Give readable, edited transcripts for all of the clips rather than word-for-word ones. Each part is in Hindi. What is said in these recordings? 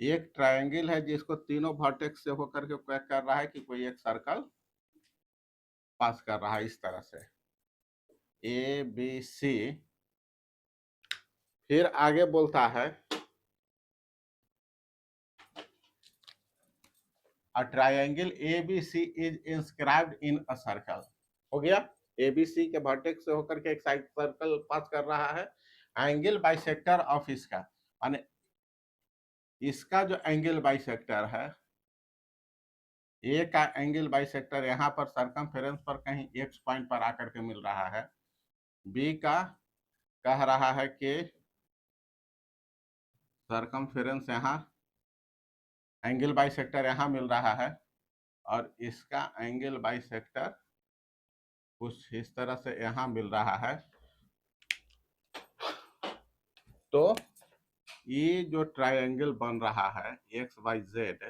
एक ट्रायंगल है जिसको तीनों वर्टेक्स से होकर के क्या कर रहा है कि कोई एक सर्कल पास कर रहा है इस तरह से ए बी सी। फिर आगे बोलता है a triangle ABC is inscribed in a circle। हो गया, ABC के वर्टेक्स से होकर के एक साइड सर्कल पास कर रहा है। एंगल बाइसेक्टर ऑफ इसका, माने इसका जो एंगल बाइसेक्टर है, ए का एंगल बाइसेक्टर यहाँ पर सर्कमफेरेंस पर कहीं एक्स पॉइंट पर आकर के मिल रहा है। बी का कह रहा है कि सर्कमफेरेंस यहाँ एंगल बाइसेक्टर यहाँ मिल रहा है और इसका एंगल बाइसेक्टर कुछ इस तरह से यहाँ मिल रहा है। तो ये जो ट्रायंगल बन रहा है एक्स वाई जेड,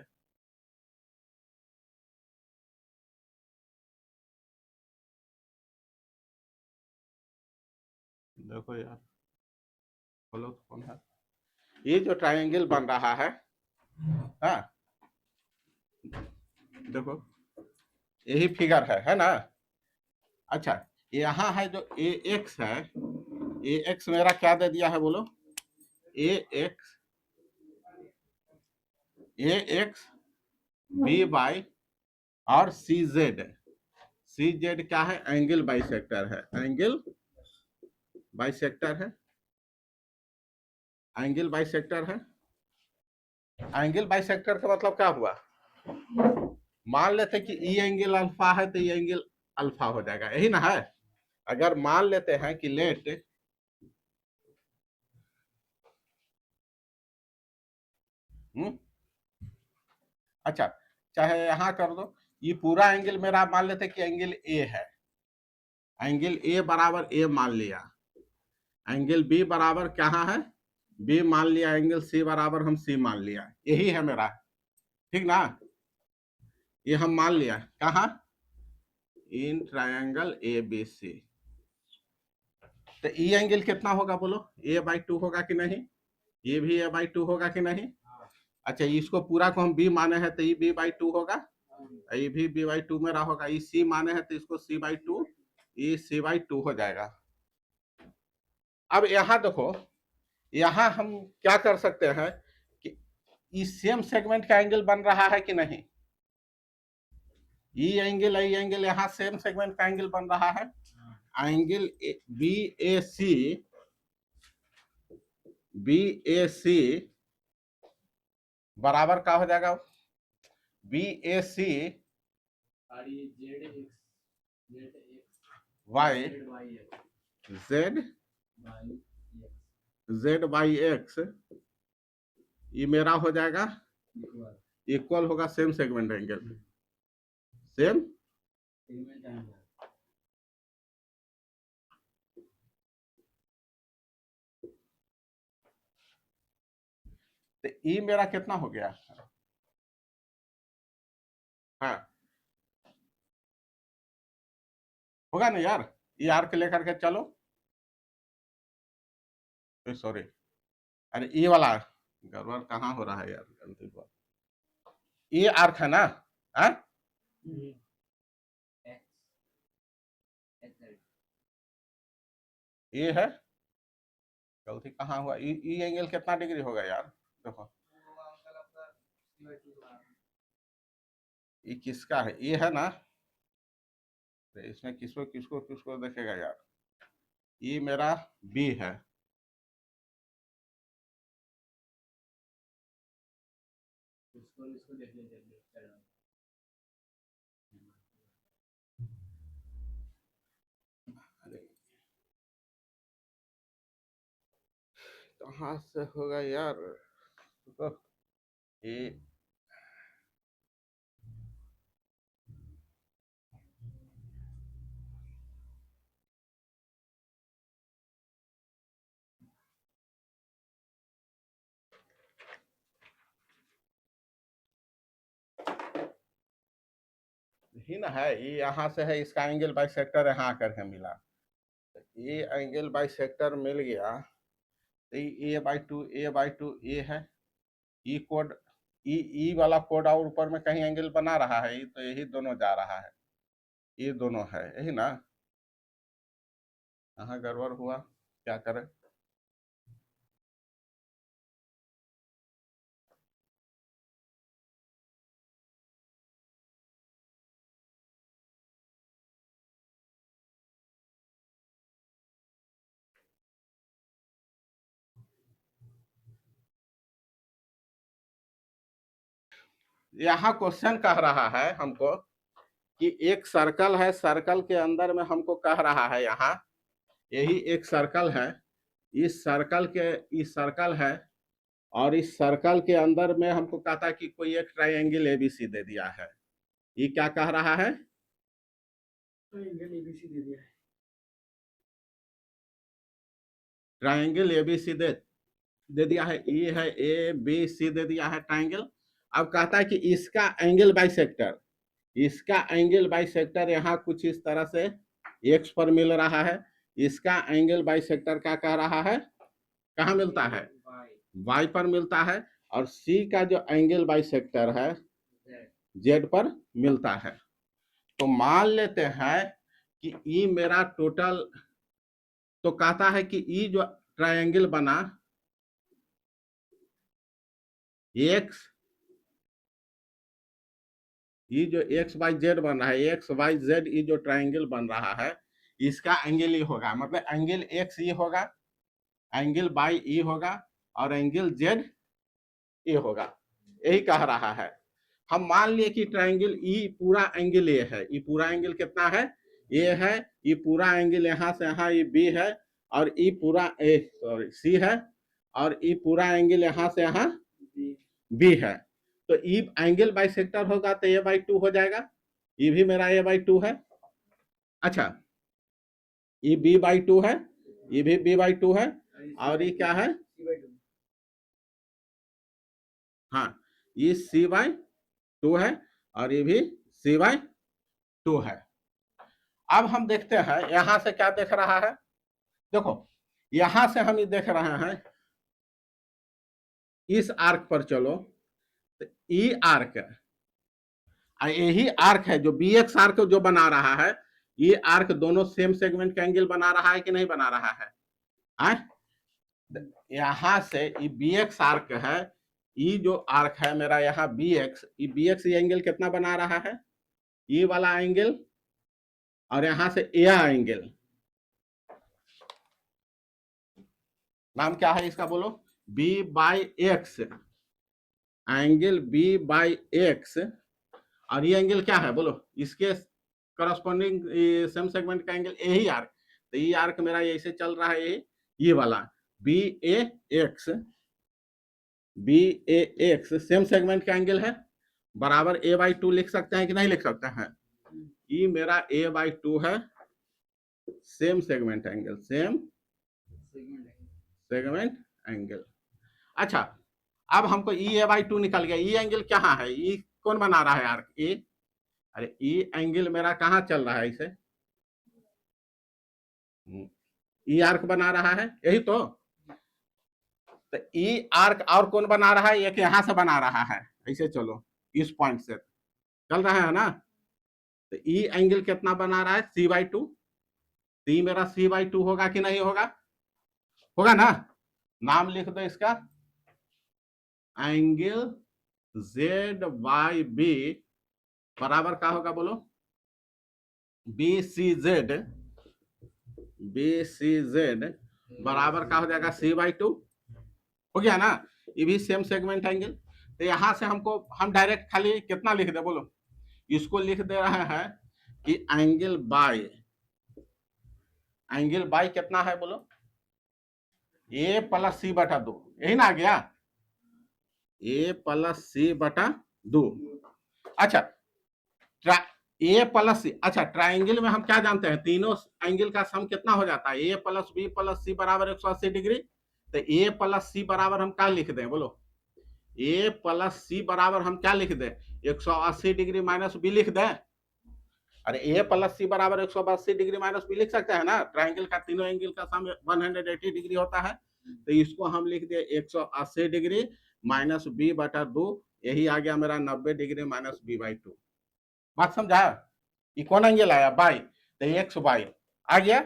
देखो यार बोलो तो कौन है, ये जो ट्रायंगल बन रहा है, हाँ देखो यही फिगर है ना। अच्छा, यहाँ है जो ए एक्स है, ए एक्स मेरा क्या दे दिया है बोलो, ए एक्स बी वाई और सी जेड क्या है, एंगल बाइसेक्टर है, एंगल बाइसेक्टर है, एंगल बाइसेक्टर है। एंगल बाइसेक्टर का मतलब क्या हुआ, मान लेते कि ई एंगल अल्फा है तो ये एंगल अल्फा हो जाएगा, यही ना है। अगर मान लेते हैं कि लेट अच्छा, चाहे यहां कर दो, ये पूरा एंगल मेरा मान लेते कि एंगल ए है, एंगल ए बराबर ए मान लिया, एंगल बी बराबर क्या है, बी मान लिया, एंगल सी बराबर हम सी मान लिया, यही है मेरा, ठीक ना। ये हम मान लिया कहा, इन ट्रायंगल ए बी सी। तो ई एंगल कितना होगा बोलो, ए बाई टू होगा कि नहीं, ये भी ए बाई टू होगा कि नहीं। अच्छा, इसको पूरा को हम बी माने हैं तो ये बी बाई टू होगा, ये भी बी बाई टू मेरा होगा, ये सी माने हैं तो इसको सी बाई टू, ये सी बाई टू हो जाएगा। अब यहाँ देखो, यहाँ हम क्या कर सकते हैं कि इस सेम सेगमेंट का एंगल बन रहा है कि नहीं, ये एंगल यहाँ सेम सेगमेंट का एंगल बन रहा है, एंगल बी ए सी बराबर क्या हो जाएगा, B A C Y Z by X, ये मेरा हो जाएगा इक्वल होगा सेम सेगमेंट एंगल, सेम तो ई मेरा कितना हो गया, हाँ होगा ना यार, ये आर्क लेकर के चलो, सॉरी, अरे ये वाला गड़बड़ कहाँ हो रहा है यार, गलती बात, ये आर्क है ना, हाँ ये है, गलती कहाँ हुआ, ई एंगल कितना डिग्री होगा यार, देखो ये किसका है, ये है ना, तो इसमें किसको किसको किसको देखेगा यार, ये मेरा बी है, कहाँ से होगा यार, तो ये ही ना है, ये यहाँ से है, इसका एंगल बाई सेक्टर यहाँ आकर के मिला, ये एंगल बाई सेक्टर मिल गया, तो ए बाई टू ए है, ई कोड, ई वाला कोड और ऊपर में कहीं एंगल बना रहा है, तो यही दोनों जा रहा है, ये दोनों है, यही ना। यहाँ गड़बड़ हुआ, क्या करें। यहाँ क्वेश्चन कह रहा है हमको कि एक सर्कल है, सर्कल के अंदर में हमको कह रहा है, यहाँ यही एक सर्कल है, इस सर्कल है, और इस सर्कल के अंदर में हमको कहता है कि कोई एक ट्राइंगल एबीसी दे दिया है। ये क्या कह रहा है, ट्राइंगल एबीसी दे दिया है, ट्राइंगल एबीसी दे दिया है, ये है ए बी सी दे दिया है ट्राइंगल। अब कहता है कि इसका एंगल बाइसेक्टर, इसका एंगल बाइसेक्टर यहाँ कुछ इस तरह से एक्स पर मिल रहा है, इसका एंगल बाइसेक्टर क्या कह रहा है, कहाँ मिलता है, वाई पर मिलता है, और सी का जो एंगल बाइसेक्टर है जेड पर मिलता है। तो मान लेते हैं कि ई मेरा टोटल, तो कहता है कि ई जो ट्रायंगल बना एक्स, ये जो एक्स वाई जेड बन रहा है, एक्स वाई जेड, ये जो ट्रायंगल बन रहा है, इसका एंगल ये होगा, मतलब एंगल एक्स ये होगा, एंगल बाई ई होगा, और एंगल जेड ये होगा, यही कह रहा है। हम मान लिए कि ट्रायंगल ई पूरा एंगल ये है, ये पूरा एंगल कितना है, ये है, ये पूरा एंगल यहाँ से यहाँ ये बी है, और ये पूरा सॉरी सी है, और ये पूरा एंगल यहाँ से यहाँ बी है। तो ई एंगल बाइसेक्टर होगा तो ए बाई टू हो जाएगा, ये भी मेरा ए बाई टू है। अच्छा, ये बी बाई टू है, ये भी बी बाई टू है, और ये क्या है, हाँ ये सी बाई टू है, और ये भी सी बाई टू है। अब हम देखते हैं यहां से क्या देख रहा है, देखो यहां से हम ये देख रहे हैं, इस आर्क पर चलो, तो ई आर्क, यही आर्क है जो बी एक्स आर्क जो बना रहा है, ये आर्क दोनों सेम सेगमेंट का एंगल बना रहा है कि नहीं बना रहा है, यहां से ये बी एक्स आर्क है, ये जो आर्क है मेरा यहाँ बी एक्स, ये एंगल कितना बना रहा है, ये वाला एंगल, और यहां से यह एंगल, नाम क्या है इसका बोलो, B by X, angle B by X, और ये एंगल क्या है बोलो, इसके करस्पॉन्डिंग सेम सेगमेंट का एंगल यही आर्क, तो ये आर्क मेरा ऐसे चल रहा है, ये वाला बी ए एक्स, बी ए एक्स सेम सेगमेंट का एंगल है, बराबर ए बाई टू लिख सकते हैं कि नहीं लिख सकते हैं, ये मेरा ए बाई टू है, same segment angle, same segment angle. अच्छा, अब हमको ई ए बाई टू निकल गया, ई एंगल क्या है, ई कौन बना रहा है आर्क, ई, अरे ई एंगल मेरा कहाँ चल रहा है, इसे ई आर्क बना रहा है, यही तो ई आर्क और कौन बना रहा है, एक यहां से बना रहा है, ऐसे चलो इस पॉइंट से चल रहा है ना, तो ई एंगल कितना बना रहा है, सी बाई टू, सी मेरा सी बाई टू होगा कि नहीं होगा, होगा ना, नाम लिख दो इसका, एंगल जेड बाई बी बराबर क्या होगा बोलो, B C Z, B C Z बराबर क्या हो जाएगा, सी बाई टू, हो गया ना, ये भी सेम सेगमेंट एंगल। तो यहां से हमको, हम डायरेक्ट खाली कितना लिख दे बोलो, इसको लिख दे रहे हैं कि एंगल बाई कितना है बोलो, ए प्लस सी बटा दो, यही ना आ गया, ए प्लस सी बटा दो। अच्छा, ए प्लस सी, अच्छा ट्राइंगल में हम क्या जानते हैं, तीनों एंगल का सम कितना हो जाता है, ए प्लस बी प्लस सी बराबर 180 डिग्री, तो ए प्लस सी बराबर हम क्या लिख दें बोलो, ए प्लस सी बराबर हम क्या लिख दें, 180 डिग्री माइनस बी लिख दें, अरे ए प्लस सी बराबर 180 डिग्री माइनस बी लिख सकते हैं ना, ट्राइंगल का तीनों एंगल का सम 180 डिग्री होता है, तो इसको हम लिख दे 180 डिग्री माइनस बी बटा 2, यही आ गया मेरा 90 डिग्री माइनस बी बाई 2। बात समझा? ये कौन एंगल आया? बाई, तो एक्स बाई आ गया।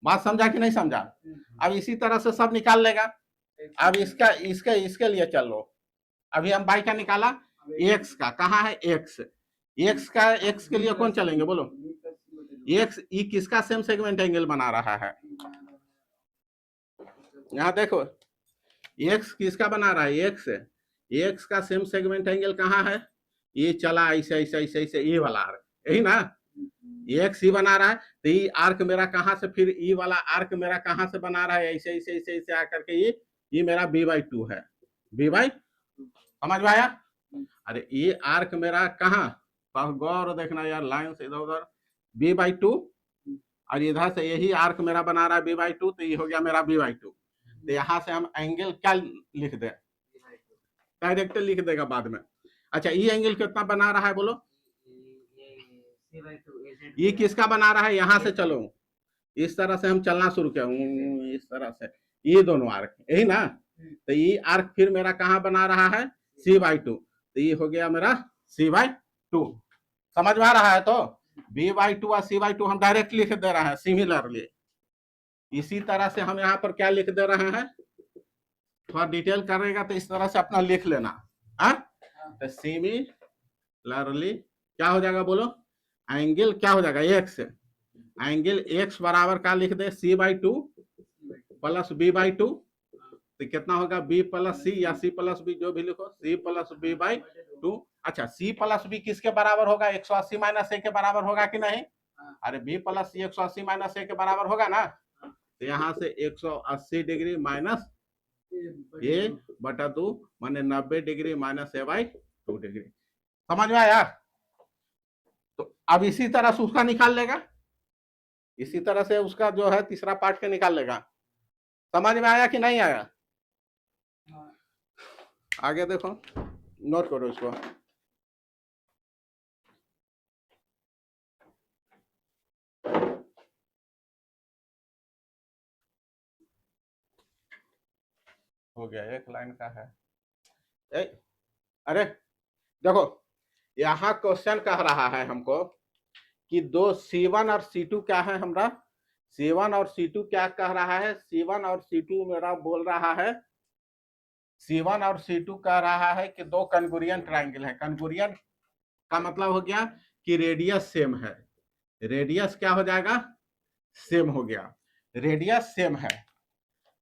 बात समझा कि नहीं समझा? अब इसी तरह से सब निकाल लेगा। अब इसका इसके इसके लिए चल लो। अभी हम बाई का निकाला, एक्स का कहाँ है? एक्स, एक्स का एक्स के लिए कौन चलेंगे बोलो? एक्स ई किसका सेम सेगमेंट एंगल बना रहा है? यहाँ देखो, एक्स किसका बना रहा है? एक्स, एक्स का सेम सेगमेंट एंगल कहाँ है? ये चला ऐसे ऐसे ऐसे ऐसे, ये वाला आर्क, यही ना? एक्स ही बना रहा है, तो ये आर्क मेरा कहाँ से, फिर ई वाला आर्क मेरा कहाँ से बना रहा है? ऐसे ऐसे ऐसे ऐसे आकर के ये मेरा बी बाई 2 है। बी बाई, समझ में आया? अरे ये आर्क मेरा कहाँ, गौर देखना यार, लाइन से इधर उधर, बी बाई 2, और इधर से यही आर्क मेरा बना रहा है बी बाई 2, तो ये हो गया मेरा बी बाई 2। तो यहाँ से हम एंगल क्या लिख दे? डायरेक्ट लिख देगा बाद में। अच्छा, ये एंगल कितना बना रहा है बोलो? ये किसका बना रहा है? यहाँ से चलो, इस तरह से हम चलना शुरू किया, इस तरह से, ये दोनों आर्क, यही ना? तो ये आर्क फिर मेरा कहाँ बना रहा है? सी बाई 2, तो ये हो गया मेरा सी बाई 2। समझ में आ रहा है? तो बी बाई 2 और सी बाई 2 हम डायरेक्ट लिख दे रहे हैं सिमिलरली। इसी तरह से हम यहाँ पर क्या लिख दे रहे हैं, थोड़ा डिटेल करेगा तो इस तरह से अपना लिख लेना। तो सिमिलरली क्या हो जाएगा बोलो? एंगल क्या हो जाएगा? एक्स, एंगल एक्स बराबर क्या लिख दे? सी बाई 2 प्लस बी बाई 2, तो कितना होगा? बी प्लस सी या सी प्लस बी, जो भी लिखो, सी प्लस बी बाई 2। अच्छा, सी प्लस बी किसके बराबर होगा? 180 माइनस ए के बराबर होगा कि नहीं? अरे बी प्लस सी 180 माइनस ए के बराबर होगा ना? तो यहाँ से 180 डिग्री माइनस ए बटा 2 माने 90 degree minus A by 2 degree. समझ में आया? तो अब इसी तरह से उसका निकाल लेगा, इसी तरह से उसका जो है तीसरा पार्ट के निकाल लेगा। समझ में आया कि नहीं आया? आगे देखो, नोट करो इसको। हो गया, एक लाइन का है। अरे देखो, यहाँ क्वेश्चन कह रहा है हमको कि दो C1 और C2 क्या है हमारा? C1 और C2 क्या कह रहा है? C1 और C2 मेरा बोल रहा है, C1 और C2 कह रहा है कि दो कन्गुरियन ट्राइंगल है। कन्गुरियन का मतलब हो गया कि रेडियस सेम है। रेडियस क्या हो जाएगा? सेम हो गया। रेडियस सेम है,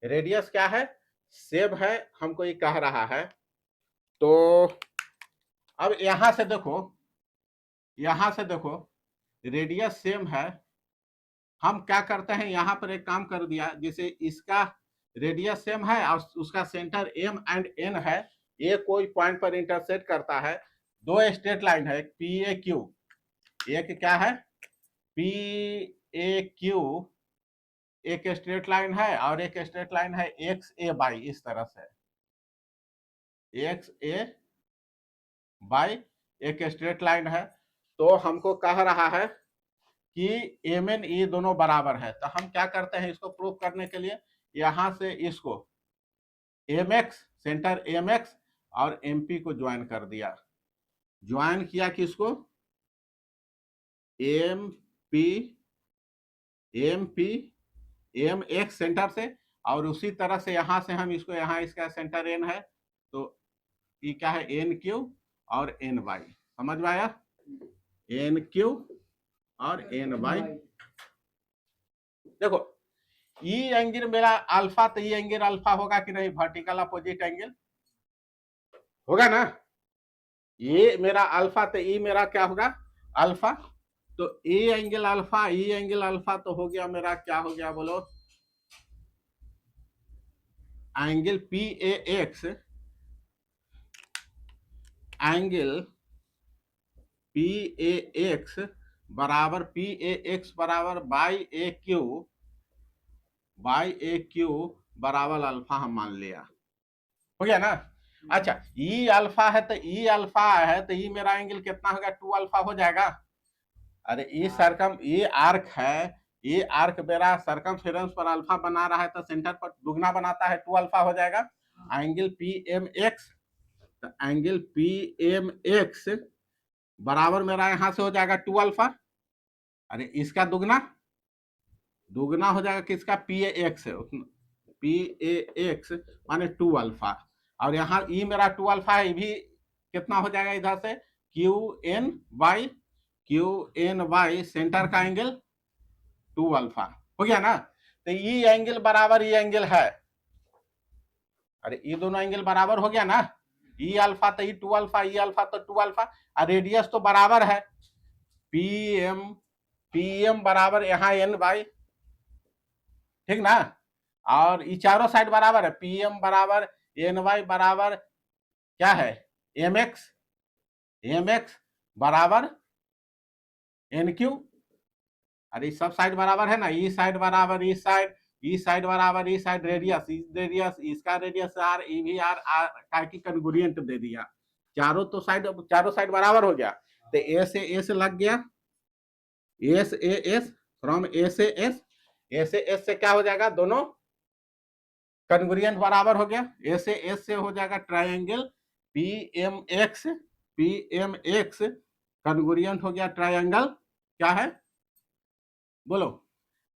रेडियस क्या है? सेम है, हमको ये कह रहा है। तो अब यहां से देखो, यहां से देखो, रेडियस सेम है, हम क्या करते हैं, यहां पर एक काम कर दिया, जैसे इसका रेडियस सेम है और उसका सेंटर एम एंड एन है, ये कोई पॉइंट पर इंटरसेक्ट करता है। दो स्ट्रेट लाइन है, पी ए क्यू, एक क्या है? पी ए क्यू, एक स्ट्रेट लाइन है, और एक स्ट्रेट लाइन है एक्स ए बाई, इस तरह से एक्स ए बाई एक स्ट्रेट लाइन है। तो हमको कह रहा है कि एम एन ई दोनों बराबर है। तो हम क्या करते हैं इसको प्रूव करने के लिए, यहां से इसको M X, centre M X और एम पी को ज्वाइन कर दिया। ज्वाइन किया किसको? M P, M P, M X centre से, और उसी तरह से यहां से हम इसको, यहां इसका सेंटर एन है, तो ये क्या है? एन क्यू और एन वाई। समझ में आया? एन क्यू और एन वाई। देखो, ई एंगल मेरा अल्फा, तो ई एंगल अल्फा होगा कि नहीं? वर्टिकल अपोजिट एंगल होगा ना? ये मेरा अल्फा, तो ई मेरा क्या होगा? अल्फा। तो A angle alpha, E angle alpha, तो हो गया मेरा, क्या हो गया बोलो? Angle P A x, angle P A x बराबर पी ए एक्स बराबर by A Q, by A Q बराबर अल्फा हम मान लिया। हो गया ना? अच्छा, ई अल्फा है, तो ई अल्फा है, तो ई मेरा एंगल कितना होगा? 2 अल्फा हो जाएगा। अरे ये सरकम, ये आर्क है, ये आर्क मेरा सरकमफेरेंस पर अल्फा बना रहा है, तो सेंटर पर दुगना बनाता है, 2 अल्फा हो जाएगा। एंगल पी एम एक्स, तो एंगल पी एम एक्स बराबर मेरा यहां से हो जाएगा 2 अल्फा, अरे इसका दुगना दुगना हो जाएगा किसका, P A x, P A x माने 2 अल्फा, और यहाँ ई मेरा 2 अल्फा है, ये भी कितना हो जाएगा इधर से, क्यू एन वाई सेंटर का एंगल 2 अल्फा हो गया ना। तो ये एंगल बराबर ये एंगल है, अरे ये दोनों एंगल बराबर हो गया ना, ई अल्फा तो ई 2 अल्फा, ई अल्फा तो 2 अल्फा, और रेडियस तो बराबर है, पी एम बराबर यहाँ एन वाई, ठीक ना, और ये चारों साइड बराबर है, पी एम बराबर एन वाई बराबर क्या है, एम एक्स बराबर एन क्यू, अरे सब साइड बराबर है ना, ई साइड बराबर ई साइड बराबर ई साइड, रेडियस इसका रेडियस आर, ई भी आर का की कन्ग्रुएंट दे दिया, चारों साइड बराबर हो गया, तो ए से एस लग गया, एस ए एस, फ्रॉम ए से एस से क्या हो जाएगा, दोनों कन्ग्रुएंट बराबर हो गया, ए से एस से हो जाएगा triangle P M X congruent हो गया ट्रायंगल क्या है, बोलो,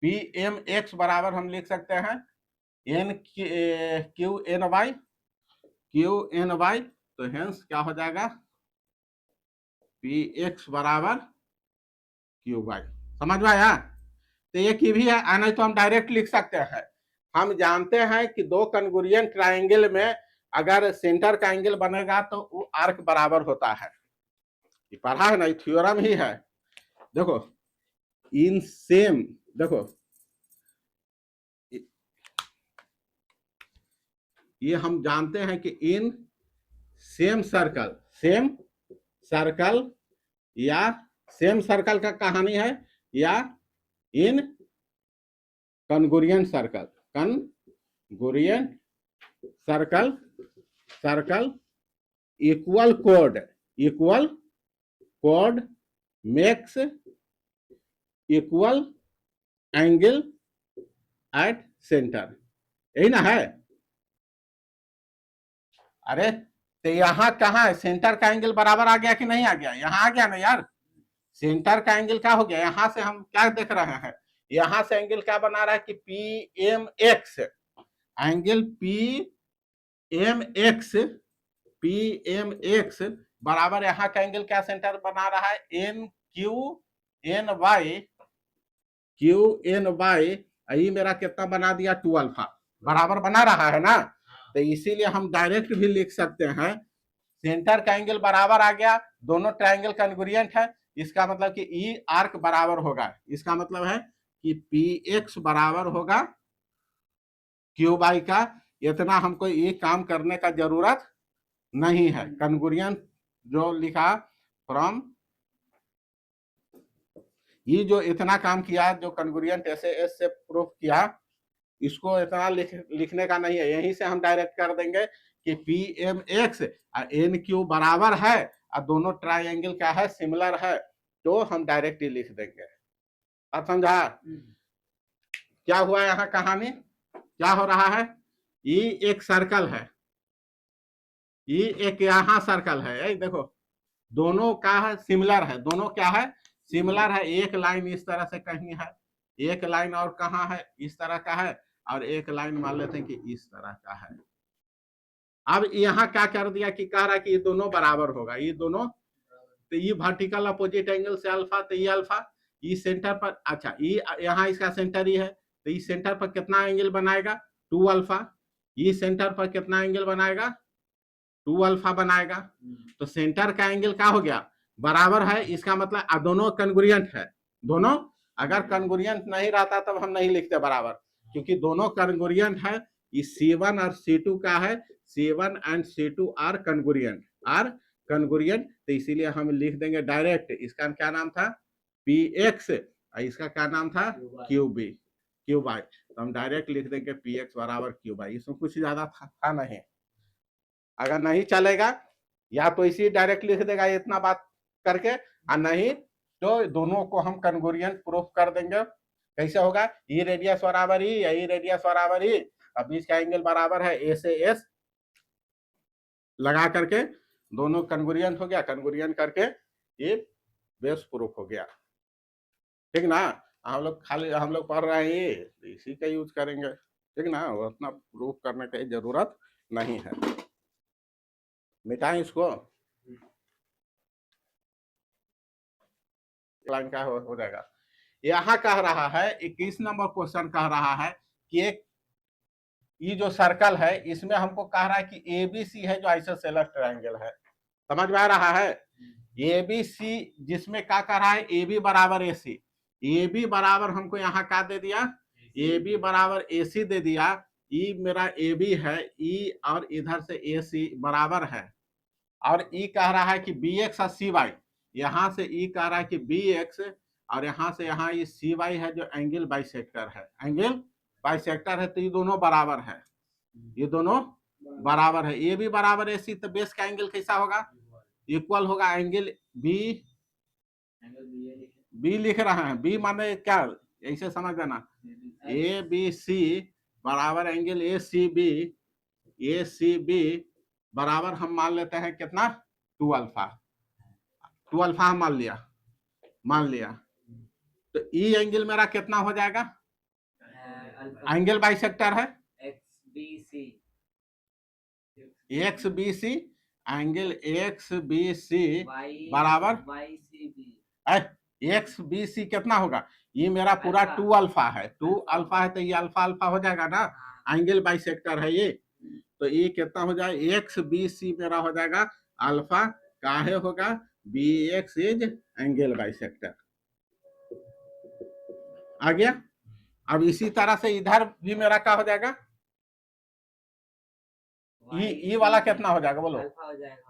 पी एम एक्स बराबर हम लिख सकते हैं एन क्यू एन वाई, तो हेंस क्या हो जाएगा, पी एक्स बराबर क्यू वाई, समझ में आया। तो एक ही भी है, आना तो हम डायरेक्ट लिख सकते हैं, हम जानते हैं कि दो कन्ग्रुएंट ट्रायंगल में अगर सेंटर का एंगल बनेगा तो वो आर्क बराबर होता है, ये पढ़ा है ना, ये थ्योरम ही है, देखो इन सेम, देखो ये हम जानते हैं कि इन सेम सर्कल या सेम सर्कल का कहानी है, या इन कन्ग्रुएंट सर्कल इक्वल कोड makes equal angle at centre, यही ना है। अरे तो यहाँ कहाँ है, सेंटर का एंगल बराबर आ गया कि नहीं आ गया, यहाँ आ गया ना यार, सेंटर का एंगल क्या हो गया, यहां से हम क्या देख रहे हैं, यहां से एंगल क्या बना रहा है कि P M X, angle P M X बराबर यहाँ का एंगल क्या सेंटर बना रहा है, एन क्यू एन वाई, ये मेरा कितना बना दिया 2 अल्फा, बराबर बना रहा है ना, तो इसीलिए हम डायरेक्ट भी लिख सकते हैं, सेंटर का एंगल बराबर आ गया, दोनों ट्रायंगल कन्ग्रुएंट है, इसका मतलब कि ई आर्क बराबर होगा, इसका मतलब है कि पी एक्स बराबर होगा क्यू बाई का, इतना हमको ये काम करने का जरूरत नहीं है, कन्ग्रुएंट जो लिखा फ्रॉम, ये जो इतना काम किया, जो कन्ग्रुएंट ऐसे एस से प्रूफ किया, इसको इतना लिखने का नहीं है, यहीं से हम डायरेक्ट कर देंगे कि P M X N Q बराबर है और दोनों ट्रायंगल क्या है, सिमिलर है, तो हम डायरेक्ट ही लिख देंगे, अब समझा क्या हुआ यहाँ कहानी, क्या हो रहा है, ये एक सर्कल है, ये एक यहाँ सर्कल है, देखो दोनों का है सिमिलर है, दोनों क्या है, सिमिलर है, एक लाइन इस तरह से कहीं है, एक लाइन और कहाँ है, इस तरह का है, और एक लाइन मान लेते हैं कि इस तरह का है। अब यहाँ क्या कर दिया कि कह रहा है कि ये दोनों बराबर होगा, ये दोनों, तो ये वर्टिकल अपोजिट एंगल से अल्फा, तो ये अल्फा, ये सेंटर पर, अच्छा ये यहाँ इसका सेंटर ही है, तो ये सेंटर पर कितना एंगल बनाएगा 2 अल्फा, ये सेंटर पर कितना एंगल बनाएगा 2 अल्फा बनाएगा, तो सेंटर का एंगल क्या हो गया, बराबर है, इसका मतलब दोनों कन्ग्रुएंट है, दोनों, अगर कन्ग्रुएंट नहीं रहता तब हम नहीं लिखते बराबर, क्योंकि दोनों कन्ग्रुएंट है, ये C1 और C2 का है, C1 and C2 are congruent, तो इसीलिए हम लिख देंगे डायरेक्ट, इसका क्या नाम था Px, इसका क्या नाम था क्यू बाई, तो हम डायरेक्ट लिख देंगे Px बराबर क्यू बाई, इसमें कुछ ज्यादा था नहीं, अगर नहीं चलेगा या तो इसी डायरेक्ट लिख देगा इतना बात करके, और नहीं तो दोनों को हम कन्ग्रुएंट प्रूफ कर देंगे, कैसे होगा, ये रेडियस बराबर ही, यही रेडियस बराबर ही, अब बीच का एंगल बराबर है ए से एस, लगा करके दोनों कन्ग्रुएंट हो गया, कन्ग्रुएंट करके ये बेस प्रूफ हो गया, ठीक ना। हम लोग खाली हम लोग पढ़ रहे हैं ये, इसी का यूज करेंगे, ठीक ना, उतना प्रूफ करने की जरूरत नहीं है। मिटाएं इसको, लाइन का हो जाएगा। यहां कह रहा है 21 नंबर क्वेश्चन कह रहा है कि एक ये जो सर्कल है इसमें हमको कह रहा है कि एबीसी है जो आइसोसेलेस ट्रायंगल है, समझ में आ रहा है। एबीसी जिसमें क्या कह रहा है, ए बी बराबर ए सी, ए बी बराबर हमको यहाँ क्या दे दिया, ए बी बराबर ए सी दे दिया, ई मेरा ए बी है, ई और इधर से ए सी बराबर है, और ई कह रहा है कि बी एक्स और सी वाई, यहाँ से ई कह रहा है कि बी एक्स और यहाँ से यहाँ ये सी वाई है जो एंगल बाइसेक्टर है, एंगल बाइसेक्टर है, तो ये दोनों बराबर है, ये दोनों बराबर है। ए बी बराबर ए सी, तो बेस का एंगल कैसा होगा, इक्वल होगा एंगल बी, बी लिख रहे हैं, बी माने क्या, ऐसे समझ लेना, ए बी सी बराबर एंगल ए सी बी बराबर हम मान लेते हैं कितना, 2 अल्फा, 2 अल्फा हम मान लिया, तो ई एंगल मेरा कितना हो जाएगा, एंगल बाइसेक्टर है X B C, angle X B C बराबर एक्स बी सी कितना होगा, ये मेरा पूरा 2 अल्फा है, 2 अल्फा है, तो ये अल्फा अल्फा हो जाएगा ना, एंगल बाइसेक्टर है ये, तो ये कितना हो जाए, एक्स बी सी मेरा हो जाएगा अल्फा, काहे होगा, B X is angle bisector, आ गया। अब इसी तरह से इधर भी मेरा क्या हो जाएगा, ये वाला कितना हो जाएगा बोलो,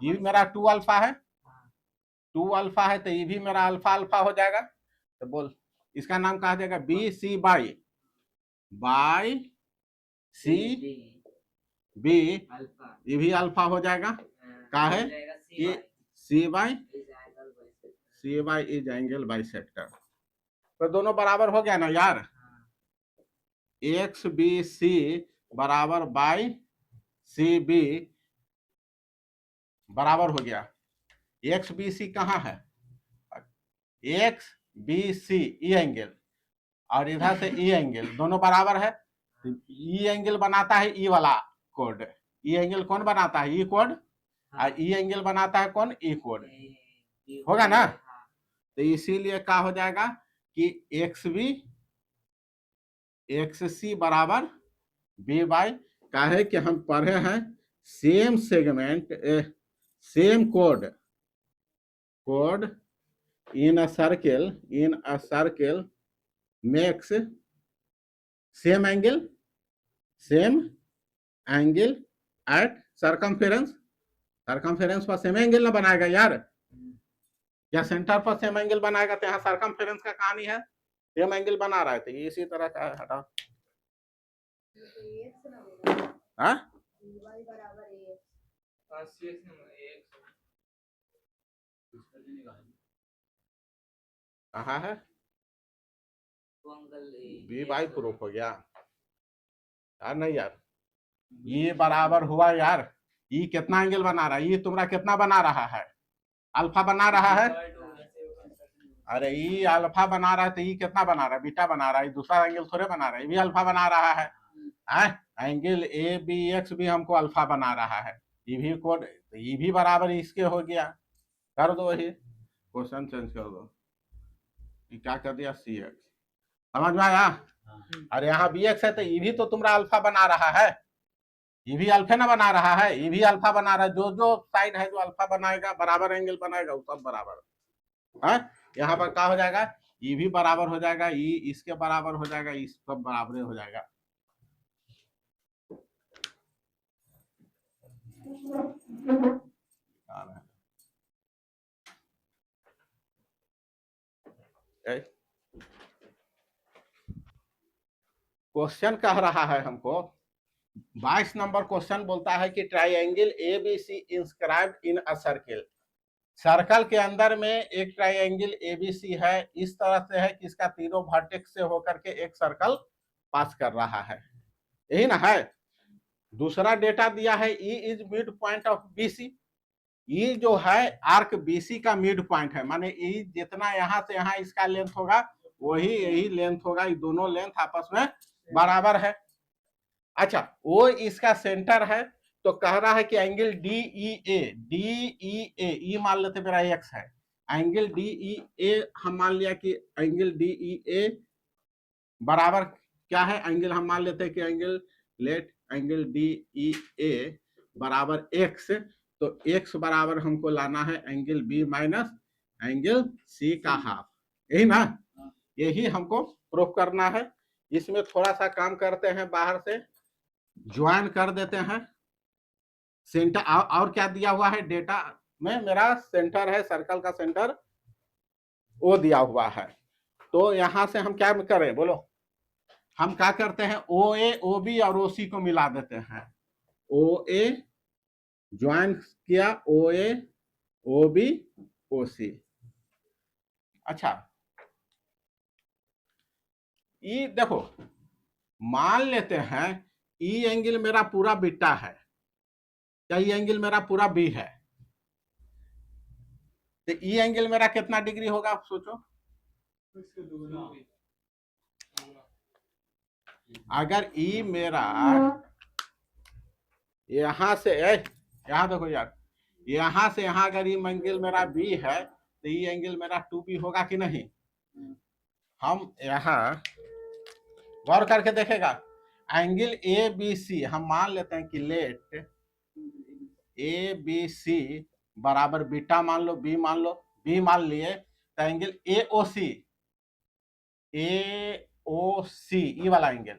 ये मेरा 2 अल्फा है, 2 अल्फा है, तो ये भी मेरा अल्फा अल्फा हो जाएगा, तो बोल इसका नाम कहा जाएगा B C by C B, ये भी अल्फा हो जाएगा, का है कि C by is angle bisector, तो दोनों बराबर हो गया ना यार, एक्स बी सी बराबर बाई सी बी बराबर हो गया, एक्स बी सी कहाँ है, एक्स बी सी ई एंगल और इधर से ई एंगल दोनों बराबर है, ई एंगल बनाता है ई वाला कोड, ई एंगल कौन बनाता है, ई कोड, और ई एंगल बनाता है कौन, ई कोड, होगा ना। तो इसीलिए क्या हो जाएगा कि एक्स बी एक्स सी बराबर बी बाई, का है कि हम पढ़े हैं same segment same code in a circle makes same angle at circumference पर सेम एंगल ना बनाएगा यार, या सेंटर पर सेम एंगल बनाएगा, तो यहाँ सर्कमफेरेंस का कहानी है सेम एंगल बना रहा है, तो इसी तरह का है, हटाओ, हाँ कहाँ है, बी बाई प्रूफ हो गया यार, नहीं यार, ये बराबर हुआ यार, ये कितना एंगल बना रहा है, ये तुम्हारा कितना बना रहा है, अल्फा बना रहा है, अरे ये अल्फा बना रहा है, तो ये कितना बना रहा है, बीटा बना रहा है, दूसरा एंगल थोड़े बना रहा है, ये भी अल्फा बना रहा है, एंगल ए बी एक्स भी हमको अल्फा बना रहा है, ये भी कोड, तो ये भी बराबर इसके हो गया, कर दो वही क्वेश्चन चेंज कर दो, क्या कर दिया सी एक्स, समझ में आया, अरे यहाँ बी एक्स है, तो ये भी तो तुम्हारा अल्फा बना रहा है, ये भी अल्फा ना बना रहा है, ये भी अल्फा बना रहा है, जो जो साइड है जो अल्फा बनाएगा बराबर एंगल बनाएगा वो सब बराबर है, यहाँ पर क्या हो जाएगा, ये भी बराबर हो जाएगा, ये इसके बराबर हो जाएगा, इस सब बराबर हो जाएगा, क्वेश्चन कह रहा है हमको 22 नंबर क्वेश्चन बोलता है कि triangle A B C inscribed in a circle, circle के अंदर में एक ट्राइंगल एबीसी है, इस तरह से है कि इसका तीनों वर्टेक्स से होकर के एक सर्कल पास कर रहा है, यही ना है, दूसरा डेटा दिया है E is midpoint of BC. E जो है आर्क बीसी का मिड पॉइंट है, माने ई जितना यहां से यहां इसका लेंथ होगा वही यही लेंथ होगा, ये दोनों लेंथ आपस में बराबर है। अच्छा, वो इसका सेंटर है, तो कह रहा है कि एंगल डी ई ए मान लेते मेरा एक्स है, एंगल डी ई ए हम मान लिया कि एंगल डी ई ए बराबर क्या है, एंगल हम मान लेते हैं कि एंगल डी ई ए बराबर एक्स, तो एक्स बराबर हमको लाना है angle B minus angle C का हाफ, यही ना, यही हमको प्रूफ करना है। इसमें थोड़ा सा काम करते हैं, बाहर से ज्वाइन कर देते हैं सेंटर, और क्या दिया हुआ है डेटा में, मेरा सेंटर है, सर्कल का सेंटर वो दिया हुआ है। तो यहां से हम क्या करें बोलो, हम क्या करते हैं, ओ ए ओ बी और ओ सी को मिला देते हैं, ओ ए ज्वाइन किया, ओ ए ओ बी ओ सी। अच्छा, ई देखो मान लेते हैं ई एंगल मेरा पूरा बीटा है, क्या ई एंगल मेरा पूरा बी है, तो ई एंगल मेरा कितना डिग्री होगा आप सोचो, अगर ई मेरा यहां से यहां देखो यार, यहां से यहां अगर ई एंगल मेरा बी है तो ई एंगल मेरा 2b होगा कि नहीं। हम यहां गौर करके देखेगा, एंगल ए बी सी हम मान लेते हैं कि लेट ए बी सी बराबर बीटा मान लो, बी मान लो, बी मान लिए, तो एंगल ए ओ सी ई वाला एंगल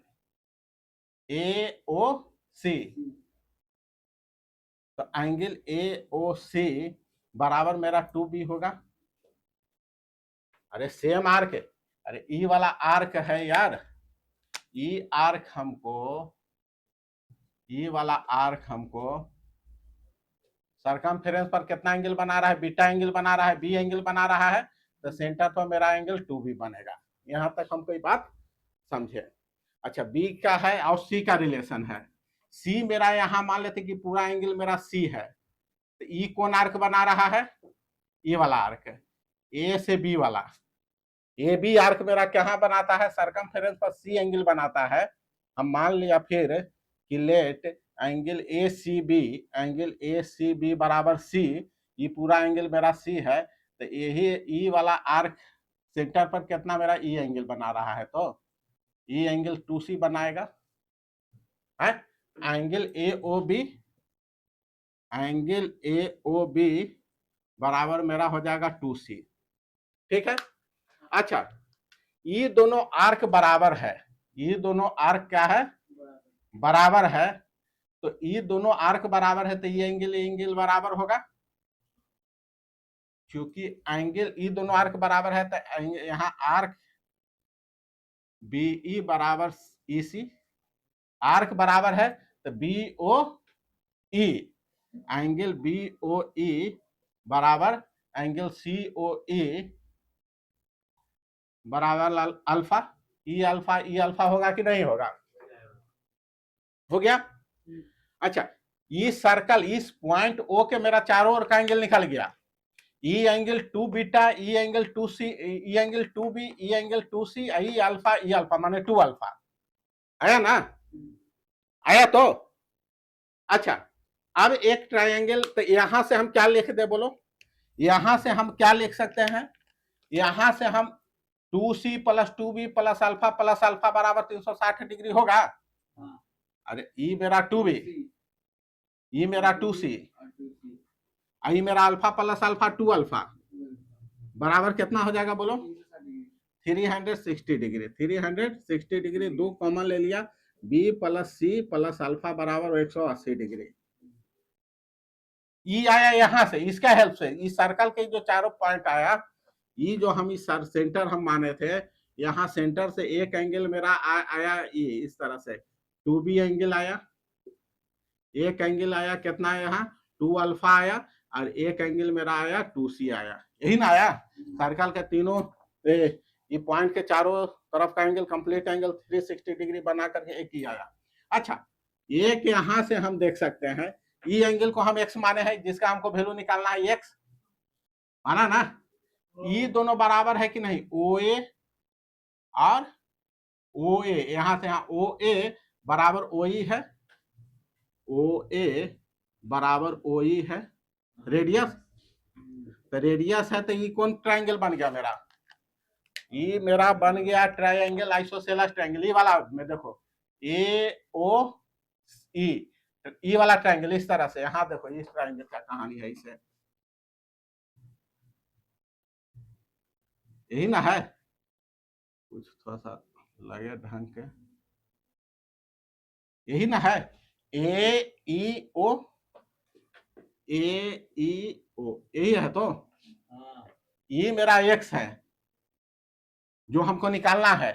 ए ओ सी, तो एंगल ए ओ सी बराबर मेरा 2b होगा। अरे सेम आर्क, अरे ई वाला आर्क है यार, ई वाला आर्क हमको सरकमफेरेंस पर कितना एंगल बना रहा है, बीटा एंगल बना रहा है, बी एंगल बना रहा है, तो सेंटर पर मेरा एंगल 2b बनेगा। यहां तक हम कोई बात समझे। अच्छा, बी का है और सी का रिलेशन है, सी मेरा यहां मान लेते कि पूरा एंगल मेरा सी है, तो ई कौन आर्क बना रहा है, ये वाला आर्क, ए से बी वाला, ए बी आर्क मेरा कहां बनाता है, सरकमफेरेंस पर सी एंगल बनाता है। हम मान लिया फिर कि let angle A C B बराबर सी, ये पूरा एंगल मेरा सी है, तो यही ई वाला आर्क सेंटर पर कितना मेरा ई एंगल बना रहा है, तो ई एंगल 2c बनाएगा है, एंगल ए ओ बी बराबर मेरा हो जाएगा 2c, ठीक है। अच्छा, ये दोनों आर्क बराबर है, ये दोनों आर्क क्या है, बराबर है, तो ये दोनों आर्क बराबर है, तो ये एंगल बराबर होगा, क्योंकि एंगल ये दोनों आर्क बराबर है, तो यहाँ आर्क बीई बराबर ईसी, आर्क बराबर है तो बी ओ ई, एंगल बी ओ ई बराबर एंगल सी ओ ई बराबर अल्फा, ई अल्फा होगा कि नहीं होगा, हो गया। अच्छा, ये सर्कल इस पॉइंट ओ के मेरा चारों ओर का एंगल निकल गया, ई एंगल 2 बीटा, ई एंगल 2 सी, ई एंगल 2 बी, ई एंगल 2 सी, ई अल्फा माने 2 अल्फा, आया ना, आया तो। अच्छा, अब एक ट्रायंगल, तो यहां से हम क्या लिख दे बोलो, यहां से हम क्या लिख सकते हैं, यहां से हम 2c plus 2b plus alpha बराबर 360 डिग्री होगा। अरे ई मेरा 2b, ई मेरा 2c, आई मेरा अल्फा प्लस अल्फा 2 अल्फा बराबर कितना हो जाएगा बोलो, 360 डिग्री, 360 डिग्री, दो कॉमन ले लिया, B plus C plus alpha बराबर 180 डिग्री। ई आया यहां से, इसका हेल्प से इस सर्कल के जो चारों पॉइंट आया, ये जो हम इस सेंटर हम माने थे, यहाँ सेंटर से एक एंगल मेरा आया ये इस तरह से 2b एंगल आया, एक एंगल आया कितना यहाँ 2 अल्फा आया, और एक एंगल मेरा आया 2c आया, यही ना आया, सर्कल के तीनों ये पॉइंट के चारों तरफ का एंगल कंप्लीट एंगल 360 डिग्री बना करके एक ही आया। अच्छा, एक यहां से हम देख सकते हैं, ई एंगल को हम एक्स माने हैं, जिसका हमको वैल्यू निकालना है एक्स, माना ना। ई दोनों बराबर है कि नहीं, ओ ए और ओ ए, यहां से यहां ओ ए बराबर ओ ई है, ओ ए बराबर ओ ई है, रेडियस, तो रेडियस है, तो ये कौन ट्रायंगल बन गया मेरा, ये मेरा बन गया ट्रायंगल आइसोसेलेस ट्रायंगल, ये वाला में देखो ए ओ ई, ई वाला ट्रायंगल इस तरह से, यहां देखो इस ट्रायंगल का कहानी है, इसे यही ना है, कुछ थोड़ा सा लगे ढंग के, यही ना है, ए ई ओ, ए ई ओ, यही है, तो ये मेरा एक्स है जो हमको निकालना है,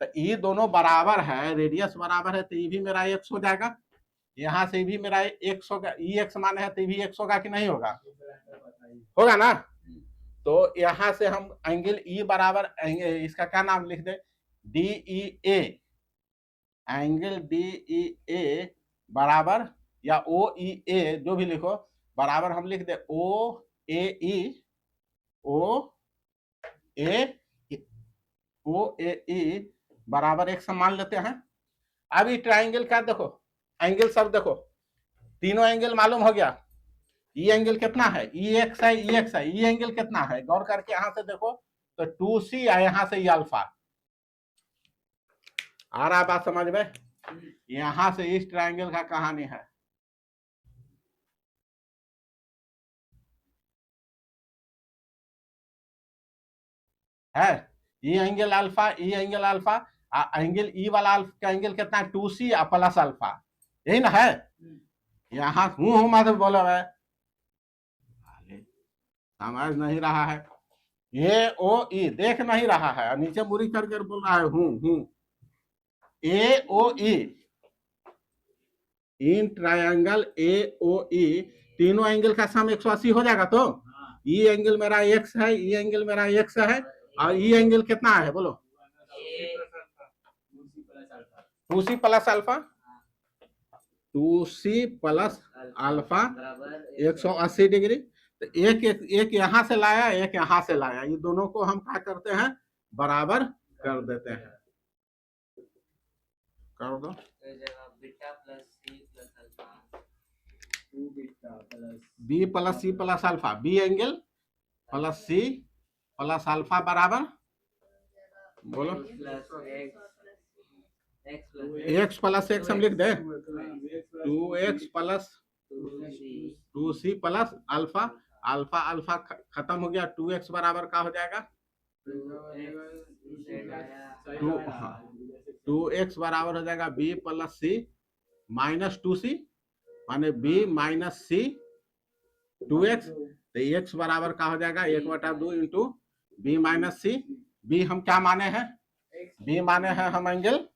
तो ये दोनों बराबर है, रेडियस बराबर है, तो ये भी मेरा एक्स हो जाएगा, यहां से भी मेरा एक्स होगा, ई एक्स माने है तो भी एक्स होगा कि नहीं होगा, होगा ना। तो यहां से हम एंगल ई बराबर, इसका क्या नाम लिख दे, D E A, angle D E A बराबर, या ओ ई ए जो भी लिखो, बराबर हम लिख दे ओ ए ई, ओ ए, ओ ए ई बराबर एक मान लेते हैं। अब ये ट्राइंगल का देखो, एंगल सब देखो, तीनों एंगल मालूम हो गया, ई एंगल कितना है, ई एक्स है, ई एक्स है, ई एंगल कितना है, गौर करके यहां से देखो, तो 2c है, यहां से अल्फा आ रहा है, बात समझ में, यहां से इस ट्रायंगल का कहानी है E angle alpha, E angle alpha, angle E वाला अल्फा का एंगल कितना है, 2c प्लस अल्फा, यही ना है, यहां हूं मतलब बोलो है, समझ नहीं रहा है, ये ओ ई देख नहीं रहा है, नीचे मुरी करके बोल रहा है हूं, ए ओ ई, इन ट्रायंगल ए ओ ई, तीनों एंगल का सम 180 हो जाएगा, तो ई एंगल मेरा एक्स है, ई एंगल मेरा एक्स है, और ई एंगल कितना है बोलो, 2c plus alpha, 2c plus alpha 180 degree, तो एक यहां से लाया, एक यहां से लाया, ये दोनों को हम क्या करते हैं, बराबर कर देते हैं, कर दो, B plus C plus alpha, B angle plus C plus alpha बराबर, बोलो एक्स प्लस एक्स हम लिख दे, 2x plus 2c plus alpha, alpha alpha खत्म हो गया, 2x बराबर का हो जाएगा, 2x बराबर हो जाएगा b प्लस सी माइनस 2c, माने b माइनस सी 2x, तो x बराबर का हो जाएगा 1/2 इंटू बी माइनस सी, बी हम क्या माने हैं, बी माने हैं हम एंगल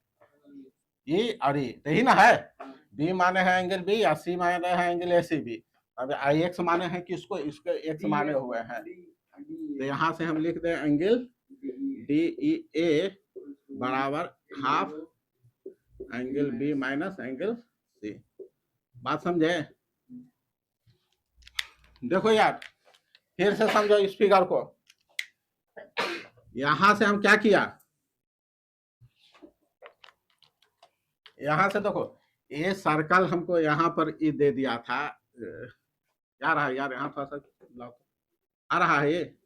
ई और ई, तो ही ना है, बी माने हैं एंगल बी और सी माने हैं एंगल ए सी बी, अब आई एक्स माने हैं कि इसको एक्स माने हुए हैं, तो यहां से हम लिख दें एंगल डी ई ए बराबर half angle B minus angle C, बात समझे, देखो यार फिर से समझो इस फिगर को, यहां से हम क्या किया, यहां से देखो ये सर्कल हमको यहाँ पर ये दे दिया था, क्या रहा यार, यहाँ थोड़ा सा आ रहा है, ये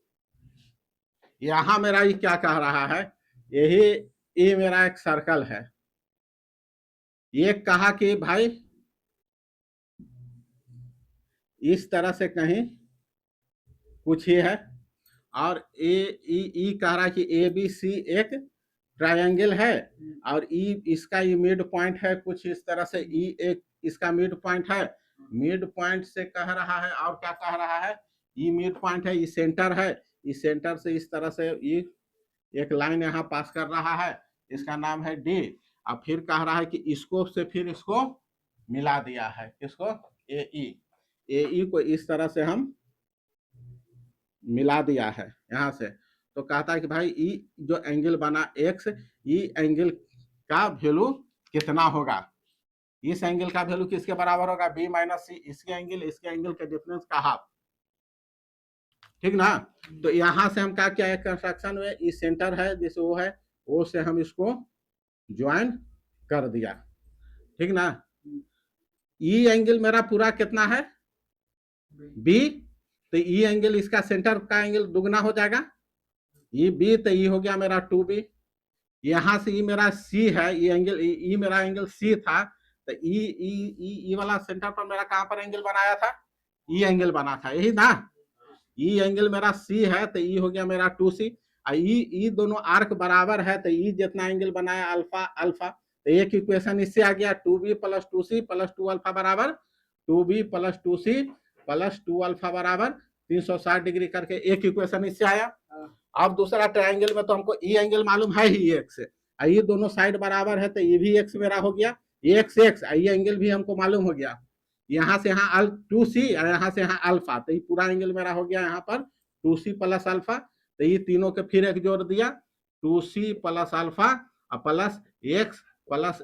यहां मेरा ये क्या कह रहा है, यही ये मेरा एक सर्कल है, ये कहा कि भाई इस तरह से कहीं कुछ ही है, और ए ई कह रहा है कि ए बी सी एक ट्रायंगल है, और ई इसका ये मिड पॉइंट है, कुछ इस तरह से ई एक इसका मिड पॉइंट है, मिड पॉइंट से कह रहा है, और क्या कह रहा है, ये मिड पॉइंट है, ये सेंटर है, इस सेंटर से इस तरह से ये एक लाइन यहाँ पास कर रहा है, इसका नाम है डी, और फिर कह रहा है कि इसको से फिर इसको मिला दिया है, किसको, ए ई को इस तरह से हम मिला दिया है यहाँ से, तो कहता है कि भाई ई जो एंगल बना एक्स, ई एंगल का वैल्यू कितना होगा, इस एंगल का वैल्यू किसके बराबर होगा, बी माइनस सी, इसके एंगल के डिफरेंस का हाफ, ठीक ना। तो यहां से हम क्या किया कंस्ट्रक्शन में, इस सेंटर है जैसे वो है, वो से हम इसको ज्वाइन कर दिया, ठीक ना। ई एंगल मेरा पूरा कितना है, बी, तो ई एंगल इसका सेंटर का एंगल दुगना हो जाएगा, ये बी, तो ये हो गया मेरा 2b। यहां से ये मेरा सी है, ये एंगल, ये मेरा एंगल सी था, तो ई वाला सेंटर पर मेरा कहां पर एंगल बनाया था, ई एंगल बना था, यही ना। ई एंगल मेरा सी है, तो ई हो गया मेरा 2c। ई दोनों आर्क बराबर है, तो ई जितना एंगल बनाया अल्फा अल्फा, तो एक इक्वेशन इससे आ गया 2b plus 2c plus 2 alpha बराबर 2b plus 2c plus 2 alpha बराबर 360 डिग्री करके एक इक्वेशन इससे आया। अब दूसरा ट्रायंगल में तो हमको ई एंगल मालूम है ही एक्स, ये दोनों साइड बराबर है, तो ये भी एक्स मेरा हो गया, एक्स एक्स, ये एंगल भी हमको मालूम हो गया। यहाँ से यहाँ 2c और यहाँ से यहाँ अल्फा, तो ये पूरा एंगल मेरा हो गया यहाँ पर 2c प्लस अल्फा, तो ये तीनों के फिर एक जोड़ दिया 2c plus alpha plus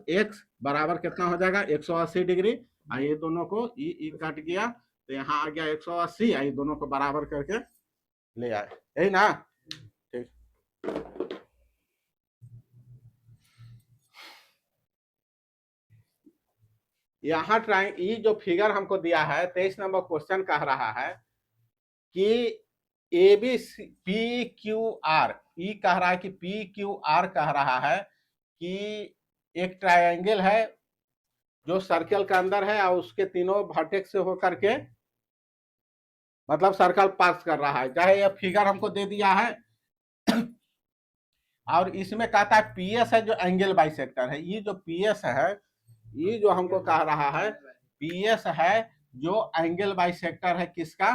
x बराबर कितना हो जाएगा 180 डिग्री। ये दोनों को ई कट गया, तो यहाँ आ गया 180, ये दोनों को बराबर करके ले आए, यही ना। ठीक, यहाँ ये जो फिगर हमको दिया है 23 नंबर क्वेश्चन कह रहा है कि A B P Q R, ई कह रहा है कि पी क्यू आर कह रहा है कि एक ट्रायंगल है जो सर्कल के अंदर है और उसके तीनों वर्टेक्स से होकर के मतलब सर्कल पास कर रहा है, चाहे यह फिगर हमको दे दिया है और इसमें कहता है पीएस है जो एंगल बाइसेक्टर है। ये जो पीएस है, ये जो हमको कह रहा है पीएस है जो एंगल बाइसेक्टर है, किसका,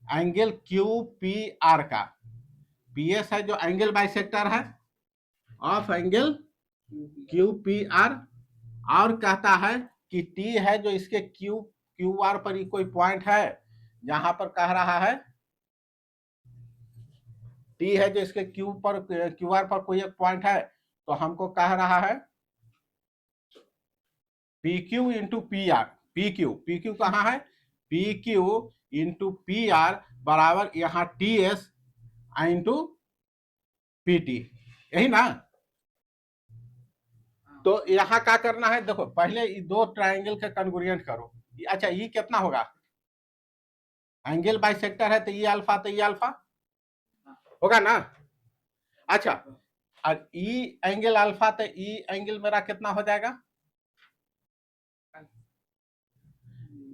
एंगल क्यू पी आर का। पीएस है जो एंगल बाइसेक्टर है of angle Q P R, और कहता है कि टी है जो इसके क्यू आर पर कोई पॉइंट है, जहां पर कह रहा है टी है जो इसके क्यू आर पर कोई एक पॉइंट है, तो हमको कह रहा है P Q into P are, P Q कहाँ है, P Q into P R बराबर यहाँ T S into P T, यही ना। तो यहाँ क्या करना है, देखो पहले दो ट्राइंगल का कन्ग्रुएंट करो। अच्छा ये कितना होगा, एंगल बाइसेक्टर है तो ये अल्फा, तो ये अल्फा होगा ना। अच्छा और ई एंगल अल्फा, तो ई एंगल मेरा कितना हो जाएगा,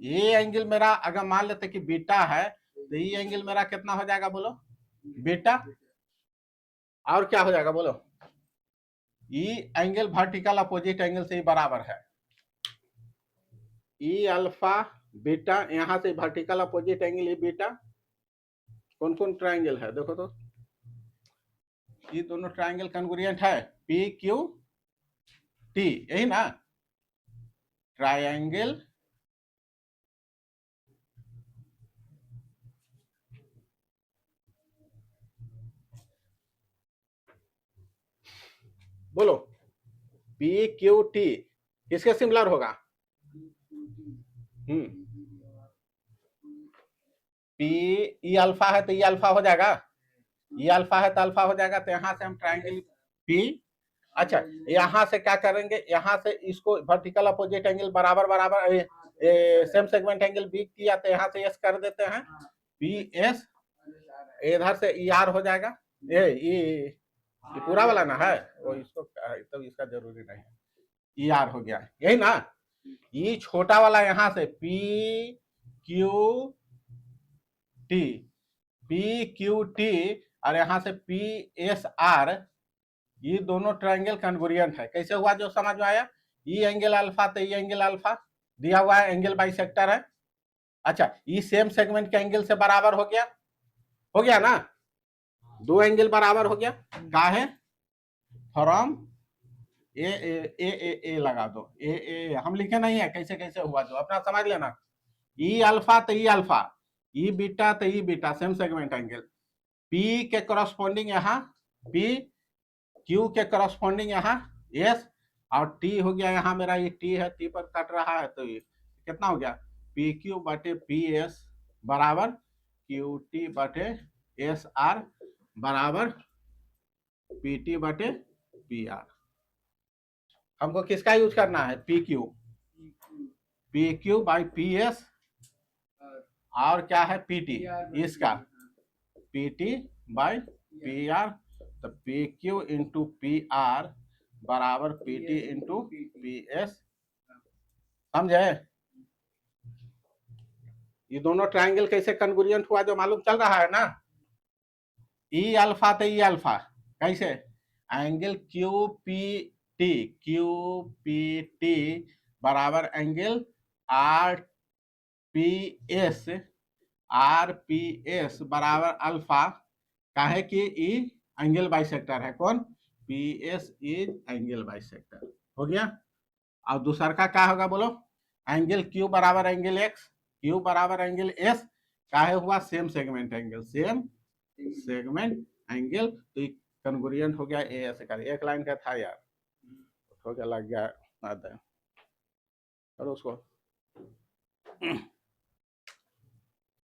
ये एंगल मेरा अगर मान लेते कि बीटा है, तो ये एंगल मेरा कितना हो जाएगा बोलो, बीटा, और क्या हो जाएगा बोलो, ये एंगल वर्टिकल अपोजिट एंगल से ही बराबर है, ई अल्फा बीटा, यहां से वर्टिकल अपोजिट एंगल ये बीटा। कौन कौन ट्रायंगल है देखो तो, ये दोनों ट्रायंगल कन्ग्रुएंट है, पी क्यू टी, यही ना। ट्रायंगल बोलो पी क्यू टी किसके सिमिलर होगा, पी ई अल्फा है तो ये अल्फा हो जाएगा, ये अल्फा है तो अल्फा हो जाएगा, तो यहां से हम ट्रायंगल पी, अच्छा यहां से क्या करेंगे, यहां से इसको वर्टिकल अपोजिट एंगल बराबर बराबर सेम सेगमेंट एंगल बी किया, तो यहां से एस कर देते हैं, पी एस, इधर से ई आर हो जाएगा, ये पूरा वाला ना है वो, इसको तो इसका जरूरी नहीं है, ई आर हो गया, यही ना। ये छोटा वाला यहां से P Q T, P Q T और यहां से पी एस आर, ये दोनों ट्रायंगल कन्ग्रुएंट है। कैसे हुआ जो समझ में आया, ये एंगल अल्फा तो ये एंगल अल्फा दिया हुआ है, एंगल बाइसेक्टर है। अच्छा ये सेम सेगमेंट के एंगल से बराबर हो गया ना, दो एंगल बराबर हो गया, क्या है फ्रॉम ए लगा दो, ए हम लिखे नहीं है, कैसे कैसे हुआ जो अपना समझ लेना, ई अल्फा तो ई अल्फा, ई बीटा तो ई beta, same segment angle, P के करस्पॉन्डिंग यहाँ पी, क्यू के करस्पॉन्डिंग यहाँ एस, और टी हो गया यहाँ मेरा, ये टी है, टी पर कट रहा है, तो ये कितना हो गया, पी क्यू बटे पी एस बराबर क्यू टी बटे एस आर बराबर पी टी बटे पी आर। हमको किसका यूज करना है, P Q by P S और क्या है पी टी, इसका P T by P R, तो P Q into P R बराबर P T into P S. समझे? ये दोनों ट्रायंगल कैसे कन्ग्रुएंट हुआ जो मालूम चल रहा है ना। ई अल्फा तो ई अल्फा कैसे, एंगल क्यू पी टी बराबर एंगल आर पी एस बराबर अल्फा, काहे कि ई एंगल बाइसेक्टर है, कौन, P S is angle bisector. हो गया। और दूसरा का क्या होगा बोलो, एंगल क्यू बराबर एंगल एक्स, क्यू बराबर एंगल एस, काहे हुआ, same segment angle, same segment angle, तो कन्ग्रुएंट हो गया ए ऐसे कर, एक लाइन का था यार, हो गया, लग गया, करो उसको।